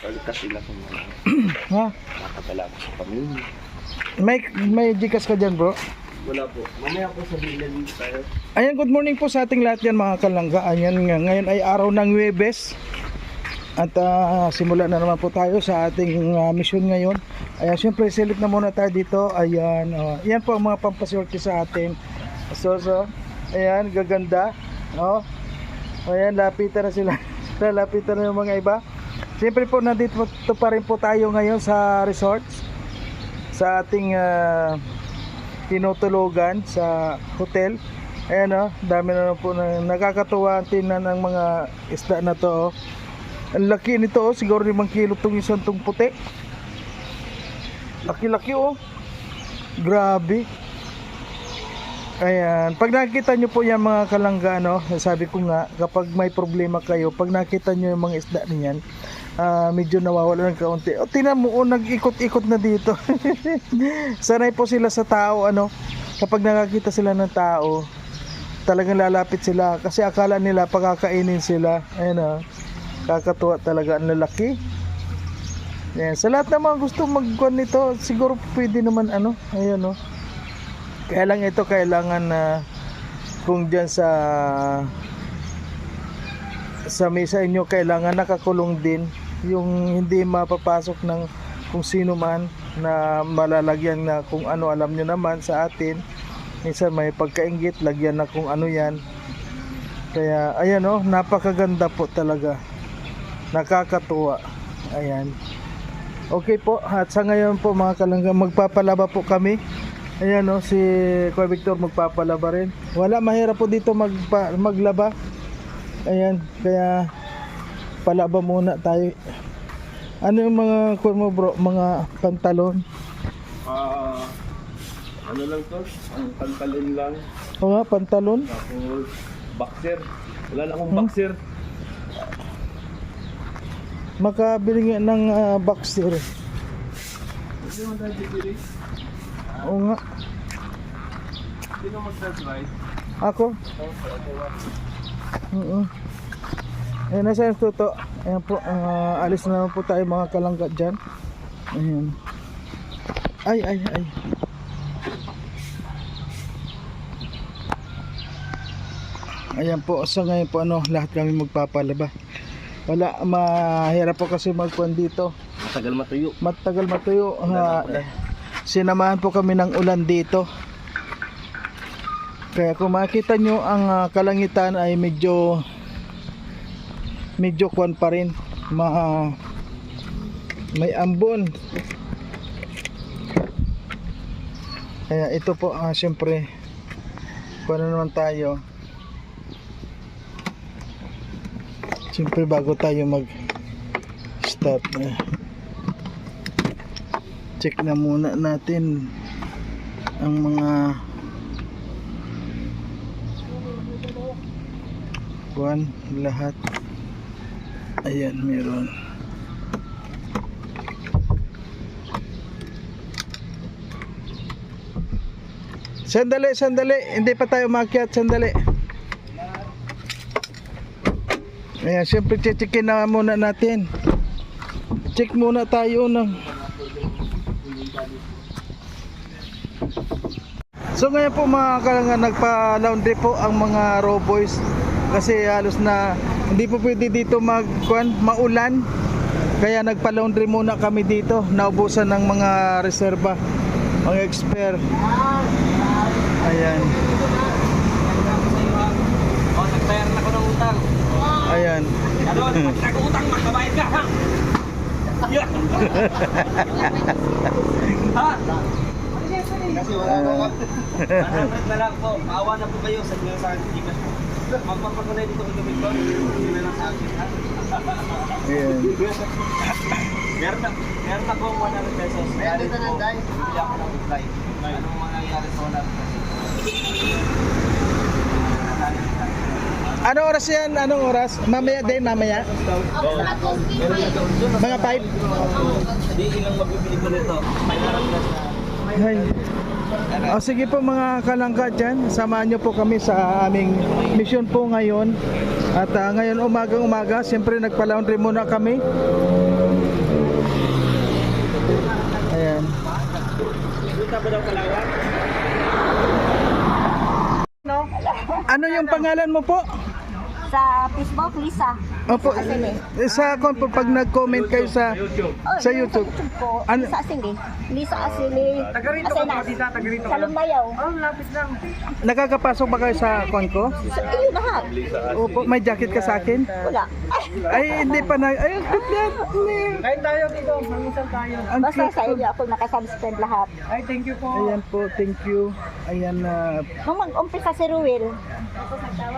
Kasi lang kung Ha? nakatala ko sa pamilya. May Gcash ka dyan, bro? Wala po. Mamaya po sabihin na dito tayo. Ayan, good morning po sa ating lahat yan mga kalangga. Ayan nga, ngayon ay araw ng Huwebes. At simula na naman po tayo sa ating mission ngayon. Ayan, syempre select na muna tayo dito. Ayan, yan po ang mga pampaswerte sa atin. So, ayan, gaganda. Oh. Ayan, lapitan na sila. Lapitan na yung mga iba. Siyempre po, nandito pa rin po tayo ngayon sa resorts. Sa ating tinutulugan sa hotel. Ayan, dami na po na nakakatuwa ang tinan ng mga isda na to. Ang laki nito, siguro 5 kilo itong isang tong puti. Laki-laki grabe. Ayan, pag nakita nyo po yan mga kalangga, sabi ko nga, kapag may problema kayo, pag nakita nyo yung mga isda niyan, medyo nawawala ng kaunti. Tingnan mo, nag-ikot-ikot na dito. Sanay po sila sa tao, kapag nakakita sila ng tao, talagang lalapit sila kasi akala nila pagkakainin sila. Ayan, kakatuwa talaga, ang lalaki. Ayan, sa lahat ng mga gusto magkuhan nito, siguro pwede naman ayan. Kaya lang ito kailangan kung dyan sa mesa inyo kailangan nakakulong din, yung hindi mapapasok ng kung sino man na malalagyan na kung ano. Alam nyo naman sa atin minsan may pagkainggit, lagyan na kung ano yan. Kaya ayan, napakaganda po talaga, nakakatuwa. Ayan, okay po. At sa ngayon po mga kalangga, magpapalaba po kami. Ayan, si Kuya Victor magpapalaba rin. Wala, mahirap po dito maglaba. Ayan, kaya palaba muna tayo. Ano yung mga kuha mo, bro? Mga pantalon? Ano lang to? Ang pantalon lang. O nga, pantalon? Tapos boxer. Wala na akong boxer. Makabili nga ng boxer. Hindi mo tayo bibili. Oo nga. Sino mag-subscribe? Ako? Ayan, nasa yung tuto. Ayan po, alis na naman po tayo mga kalangga dyan. Ayan. Ay. Ayan po, sa ngayon po lahat kami magpapalaba. Wala, mahirap po kasi magkuhan dito. Matagal matuyo. Sinamahan po kami ng ulan dito. Kaya kung makita nyo, ang kalangitan ay medyo kuwan pa rin. May ambon. Kaya ito po, syempre, paano naman tayo. Siyempre bago tayo mag-start, check na muna natin ang mga kuwan, lahat. Ayan, meron. Sandali, hindi pa tayo makiat, sandali. Ayan, siyempre checkin na muna natin. Check muna tayo ng. So ngayon po mga kalangga, nagpa-laundry po ang mga raw boys kasi halos na hindi po pwede dito maulan. Kaya nagpa-laundry muna kami dito. Naubusan ng mga reserba, mga expert. Ayan. Nagbayar na ko ng utang. Ayan. Nag-utang, magbabayad ka, ha? Ha? Kasi wala na lang po. Maawa na po kayo sa akin. Magpapakulay dito kung gawin ko. Hindi na lang sa akin, ha? Ayan. Meron na po 100 pesos. Meron dito na, Day. Bili ako ng reply. Anong mangyayari sa 100 pesos? Anong oras yan? Anong oras? Mamaya din, mamaya? Mga 5? Hindi ilang magbibili ko nito. May naramdaman na. Ay. Sige po mga kalangga dyan, samahan nyo po kami sa aming mission po ngayon. At ngayon umaga, siyempre nagpa-laundry muna kami. Ano yung pangalan mo po? Sa Facebook, Lisa. Opo, Asili. sa kon po pag nag-comment kayo sa Oh, YouTube. ko. Ano- Lisa Asili. Lisa Asili. Taga-rito ka Asenas. ba, tita? Taga-rito ka Sa lang? Lumbayaw. Oh, lapit lang. Nakakapasok ba kayo sa kon ko? Sa iyo lahat. Opo, may jacket ka sa akin? Wala. Ay, hindi pa na. Ay, ang cute yan. Kain tayo dito. Mangusan tayo. Ang Basta cute sa po. inyo ako nakasubscribe lahat. Ay, thank you po. Ayan po, thank you. Ayan na. Nung mag-umpisa si Ruel,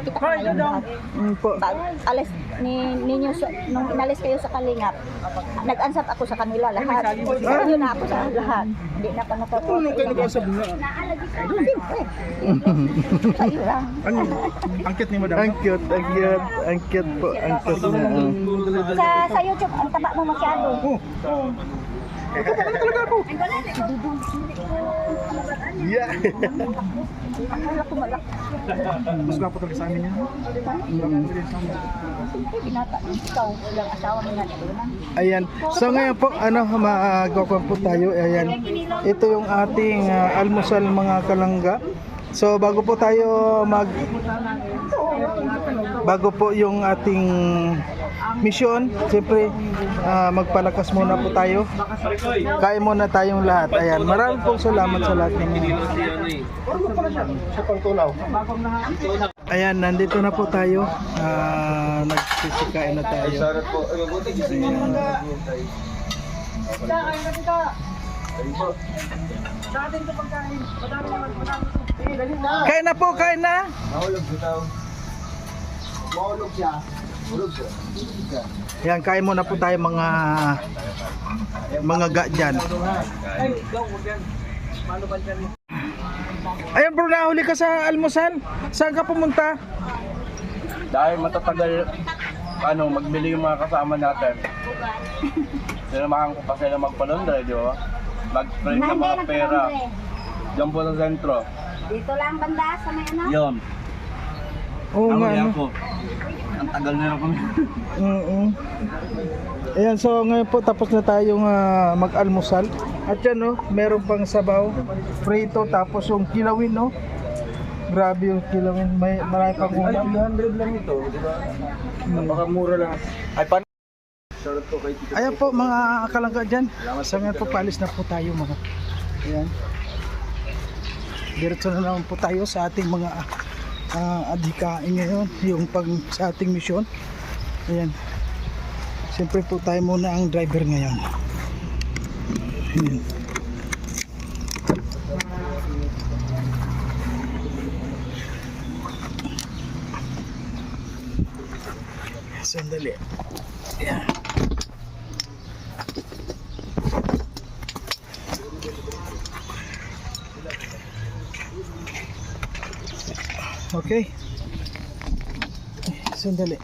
kita ko na yung lahat. Po. Pag alis ninyo, nung inalis kayo sa Kalingap, nag-ansat ako sa kanila lahat. Sa inyo na ako sa lahat. Hindi na pa nakapos. Ano kayo nag-usap na? Siyempre. Sa iyo lang. Ang cute ni madam. Ang cute, ang cute, ang cute po, ang cute na. Sa YouTube, ang taba mo masyado. Yeah. Akala ko malaki. Mas gwapo talaga sa amin yan. Binata ng ikaw, ilang asawa mo na doon. Ayan. So ngayon po, ano, magkukuha po tayo. Ayan. Ito yung ating almusal mga kalangga. So bago po tayo bago po yung ating mission, siyempre magpalakas muna po tayo. Kain muna tayong lahat. Ayan. Maraming pong salamat sa lahat ng inyo. Ayan, nandito na po tayo. Nagsisikain na tayo. Kain na po, kain na. Yan, kain muna po tayo mga ga dyan. Ayun bro, nahuli ka sa almusal. Saan ka pumunta? Dahil matatagal magbili yung mga kasama natin. Sinamahan ko pa sila magpalondra, di ba? Mag-print ng mga pera. Diyan po sa sentro. Dito lang banda sa may ano? Yun. Oo nga. Nahuli Ano? ako. Ang tagal nila kami. Oo. Ayan, so ngayon po tapos na tayong mag-almusal. At yan no, meron pang sabaw, prito, tapos yung kilawin no. Grabe yung kilawin, may marami pang ulam. 300 lang ito, di ba? Napakamura lang. Ay, paano? Shoutout po kay Tito. Ayan po mga kalangga dyan. So ngayon po paalis na po tayo mga. Ayan. Diretso na naman po tayo sa ating mga adhikain ngayon, yung sa ating misyon. Ayan. Siyempre po tayo muna ang driver ngayon. Ayan. Sandali. Ayan. Okay. Sandali.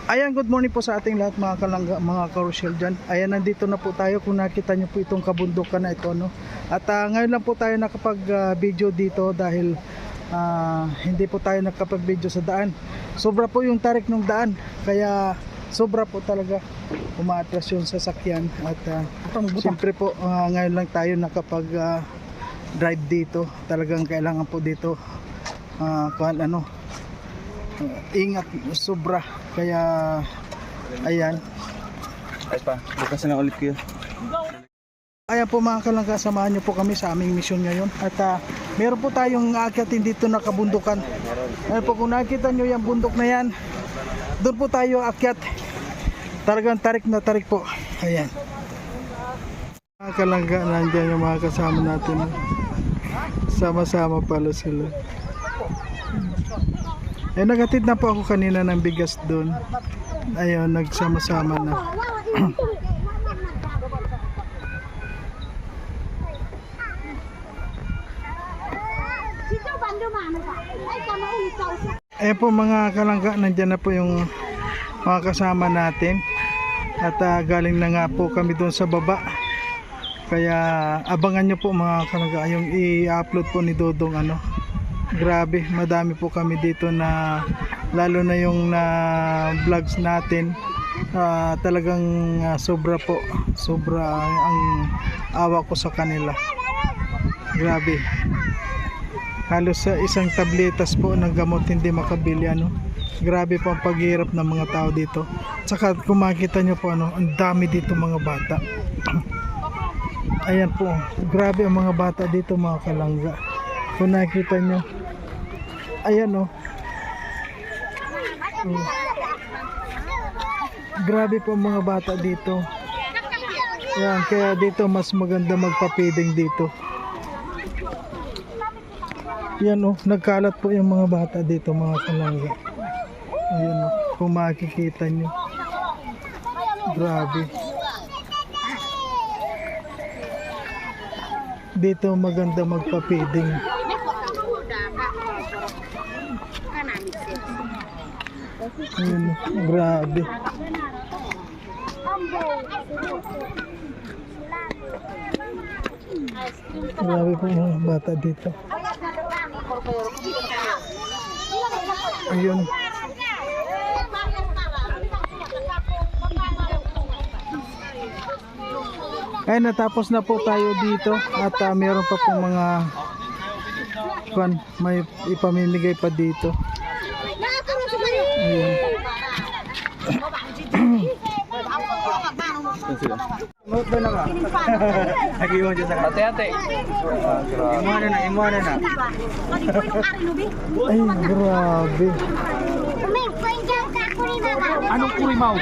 Ayan, good morning po sa ating lahat mga kalangga, mga karusyel dyan. Ayan, nandito na po tayo. Kung nakita nyo po itong kabundukan na ito, no? At ngayon lang po tayo nakapag-video dito dahil hindi po tayo nakapag-video sa daan. Sobra po yung tarik ng daan, kaya sobra po talaga umaatras yung sasakyan. At siyempre po ngayon lang tayo nakapag-drive dito. Talagang kailangan po dito ingat sobra, kaya ayan. Ay pa, bukas na ulit kayo. Ayan po mga kalangga, samahan nyo po kami sa aming mission ngayon. At meron po tayong aakyatin dito na kabundukan. Ayan po, kung nakita nyo yung bundok na yan, doon po tayo akyat. Talagang tarik na tarik po. Ayan mga kalangga, nandyan yung mga kasama natin. Sama-sama pala sila. Nagatid na po ako kanina ng bigas doon. Ayun, nagsama-sama na. Ayan po mga kalangga, nandyan na po yung mga kasama natin. At galing na nga po kami doon sa baba. Kaya abangan nyo po mga kalangga yung i-upload po ni Dodong ano. Grabe, madami po kami dito na lalo na yung na vlogs natin. Talagang sobra po. Sobra ang awa ko sa kanila. Grabe. Halos sa isang tabletas po ng gamot hindi makabili ano. Grabe po ang paghihirap ng mga tao dito. Saka kung makikita nyo po ano, ang dami dito mga bata. Ayan po, grabe ang mga bata dito mga kalangga. Kung nakikita nyo, ayan o. Grabe po ang mga bata dito. Ayan, kaya dito mas maganda magpapiding dito. Yan o, nagkalat po yung mga bata dito mga kalangga. Ayan o, kung makikita nyo. Grabe. Dito maganda magpapiding. Ayan o, grabe. Grabe po yung mga bata dito. Ayun. Ay, natapos na po tayo dito at meron pa po mga may ipamimigay pa dito. Ayun. Note ba na ba? Nag-iwan dyan sa ate-ate. Imuha na. Ay, grabe. Anong kurimaw?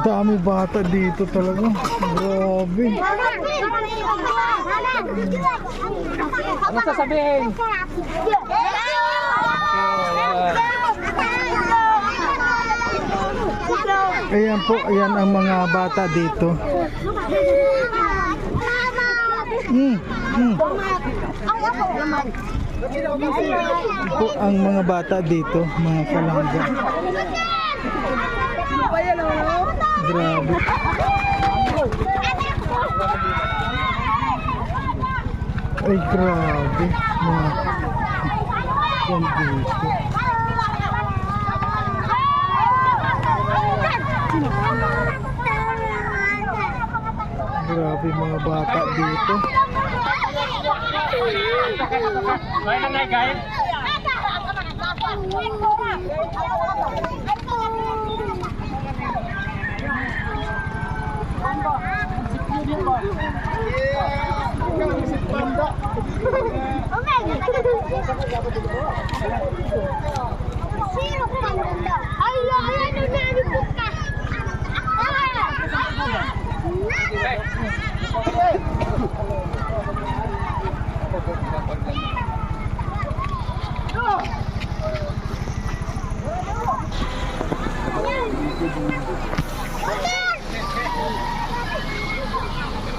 Dami bata dito talaga. Grabe. Ano sasabihin? Ayan po, ayan ang mga bata dito. Po ang mga bata dito, mga kalangga. Grabe. Ay, grabe. Yan dito. Grabe mga bata dito.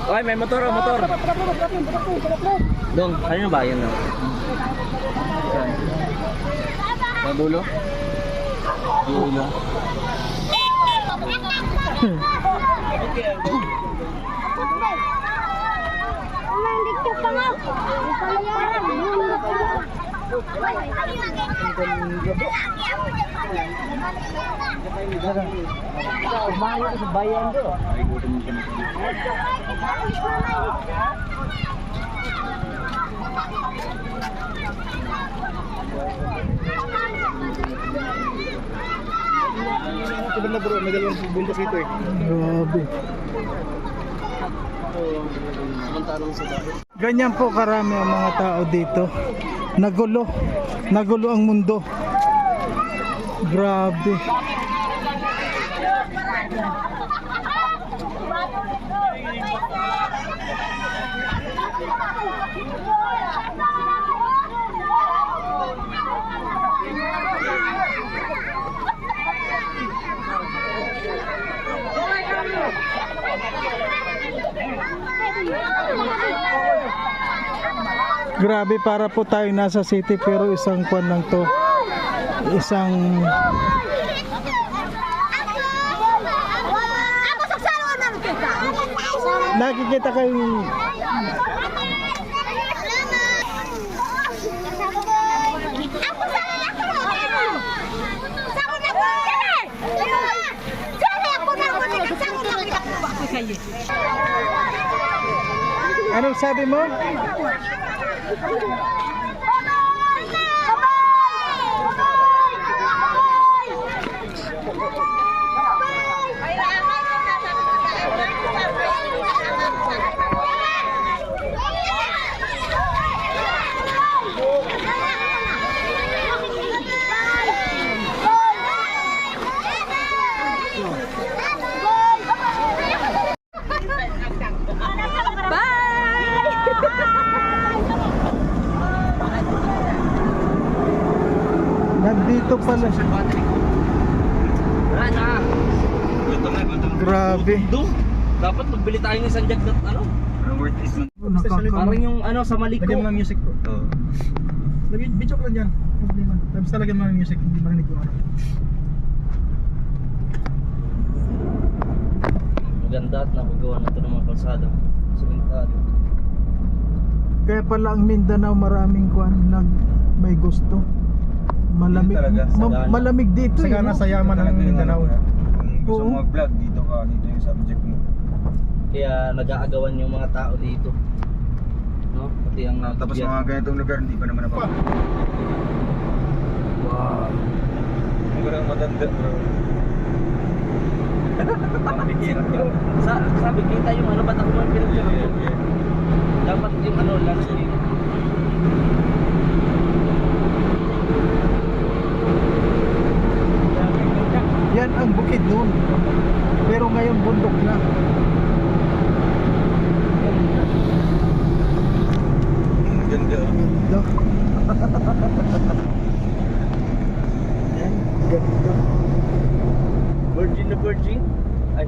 Oy, may motor. Dong, kanino ba yan? Sa dulo? Dulo. Umayo sa bayan do. Sebenarnya bro, may dalawang buntas ito eh. Grabe. Ganyan po karami ang mga tao dito. Nagulo ang mundo. Grabe. Grabe, para po tayo nasa city pero isang kwan lang to. isang Ako sa salon na kita. nakikita kayong Ako sa lalaki mo. Sa ako na ko. Dali ako na ko. Sa ako na ko. anong sabi mo? Nandito pala siya. Grabe. Dapat magbili tayo ng isang jag na ano? Parang yung ano sa Maliko. Lagyan mo ng music bro. Oo. Video ko lang yan. Problema. Tapos talagyan mo ng music, hindi marinig yung ano. Maganda at napagawa na ito ng mga kalsada. Sumentado. Kaya pala ang Mindanao maraming kuan nag may gusto. Malamig Talaga, sagana. malamig dito. Kasi eh, nga no? nasa yaman ng Mindanao. Kung gusto Oo. mo mag-vlog, dito ka, dito yung subject mo. Kaya nag-aagawan yung mga tao dito. No? Pati ang Tapos mga ganitong lugar, hindi pa naman napapag. Wow. Parang matanda bro. Sabi kita yung ano ba't ako mga pinagsabi ko? Dapat yung ano landscape. Yan ang bukid noon. Pero ngayon bundok na. Ganda. Ganda. Yan, ganda. Virgin na virgin? Ay.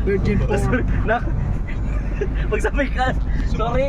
Virgin Sorry. Na. Magsabay ka. Sorry.